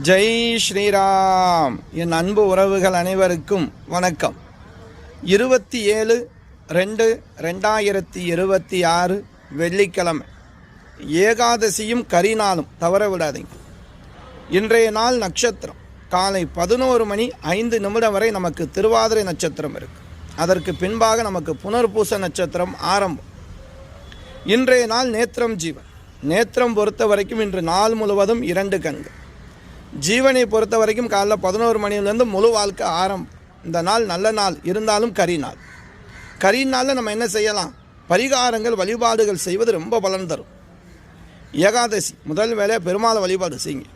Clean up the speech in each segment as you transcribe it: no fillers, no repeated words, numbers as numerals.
ஜெய் ஸ்ரீராம். என் அன்பு உறவுகள் அனைவருக்கும் வணக்கம். 27/2/2026 வெள்ளிக்கிழமை, ஏகாதசியும் கரிநாளும் தவற விடாதீங்க. இன்றைய நாள் நட்சத்திரம் காலை 11:05 வரை நமக்கு திருவாதிரை நட்சத்திரம் இருக்கு. அதற்கு பின்பாக நமக்கு புனர்பூச நட்சத்திரம் ஆரம்பம். இன்றைய நாள் நேத்திரம் ஜீவன். நேத்திரம் பொறுத்த வரைக்கும் இன்று நாள் முழுவதும் 2 கண்கள். ஜீவனை பொறுத்த வரைக்கும் காலைல 11 மணிலேருந்து முழு வாழ்க்கை ஆரம்பம். இந்த நாள் நல்ல நாள் இருந்தாலும் கரிநாள். கரிநாளில் நம்ம என்ன செய்யலாம்? பரிகாரங்கள் வழிபாடுகள் செய்வது ரொம்ப பலன் தரும். ஏகாதசி முதல் வேலையை பெருமாள் வழிபாடு செய்யுங்க.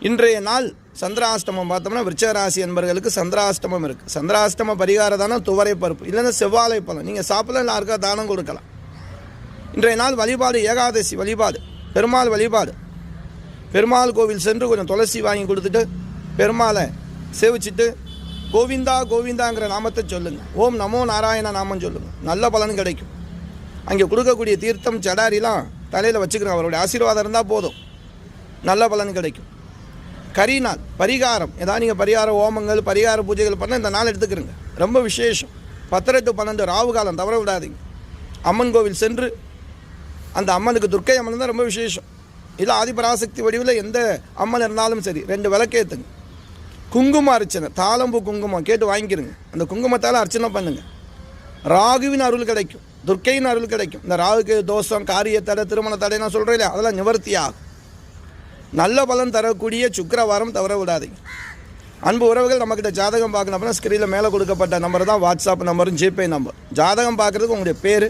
இன்றைய நாள் சந்திராஷ்டமம் பார்த்தோம்னா விருச்சிகராசி என்பவர்களுக்கு சந்திராஷ்டமம் இருக்குது. சந்திராஷ்டம பரிகாரம் தானே துவரை பருப்பு, இல்லைன்னா செவ்வாழை பழம். நீங்கள் சாப்பிடலாம், யாருக்கா தானம் கொடுக்கலாம். இன்றைய நாள் வழிபாடு ஏகாதசி வழிபாடு, பெருமாள் வழிபாடு. பெருமாள் கோவில் சென்று கொஞ்சம் துளசி வாங்கி கொடுத்துட்டு பெருமாளை சேவிச்சுட்டு கோவிந்தா கோவிந்தாங்கிற நாமத்தை சொல்லுங்கள். ஓம் நமோ நாராயண நாமம் சொல்லுங்கள். நல்ல பலன் கிடைக்கும். அங்கே கொடுக்கக்கூடிய தீர்த்தம் ஜடாரிலாம் தலையில் வச்சுக்கிறோம். அவருடைய ஆசீர்வாதம் இருந்தால் போதும், நல்ல பலன் கிடைக்கும். கரிநாள் பரிகாரம் ஏதாவது நீங்கள் பரிகார ஓமங்கள் பரிகார பூஜைகள் பண்ண இந்த நாள் எடுத்துக்கிறங்க. ரொம்ப விசேஷம். 10 to 12 ராவு காலம் தவற விடாதீங்க. அம்மன் கோவில் சென்று அந்த அம்மனுக்கு துர்க்கை அம்மன் தான் ரொம்ப விசேஷம். இல்லை ஆதிபராசக்தி வடிவில் எந்த அம்மன் இருந்தாலும் சரி 2 விளக்கேற்றுங்க. குங்கும அர்ச்சனை, தாளம்பூ குங்குமம் கேட்டு வாங்கிக்கிறங்க. அந்த குங்குமத்தால் அர்ச்சனை பண்ணுங்கள். ராகுவின் அருள் கிடைக்கும், துர்க்கையின் அருள் கிடைக்கும். இந்த ராகுக்கு தோஷம், காரிய தடை, திருமண தடை நான் சொல்கிறேன் இல்லையா, அதெல்லாம் நிவர்த்தி ஆகும். நல்ல பலன் தரக்கூடிய சுக்கிரவாரம் தவற விடாதீங்க. அன்பு உறவுகள், நம்மக்கிட்ட ஜாதகம் பார்க்கணும் அப்படின்னா ஸ்க்ரீனில் மேலே கொடுக்கப்பட்ட நம்பர் தான் வாட்ஸ்அப் நம்பரும் ஜிபே நம்பர். ஜாதகம் பார்க்குறதுக்கு உங்களுடைய பேர்,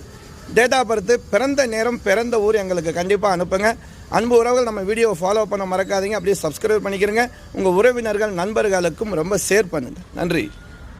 டேட் ஆஃப் பர்த், பிறந்த நேரம், பிறந்த ஊர் எங்களுக்கு கண்டிப்பாக அனுப்புங்க. அன்பு உறவுகள், நம்ம வீடியோவை ஃபாலோ பண்ண மறக்காதீங்க. அப்படியே சப்ஸ்கிரைப் பண்ணிக்கிறங்க. உங்கள் உறவினர்கள் நண்பர்களுக்கும் ரொம்ப ஷேர் பண்ணுங்கள். நன்றி.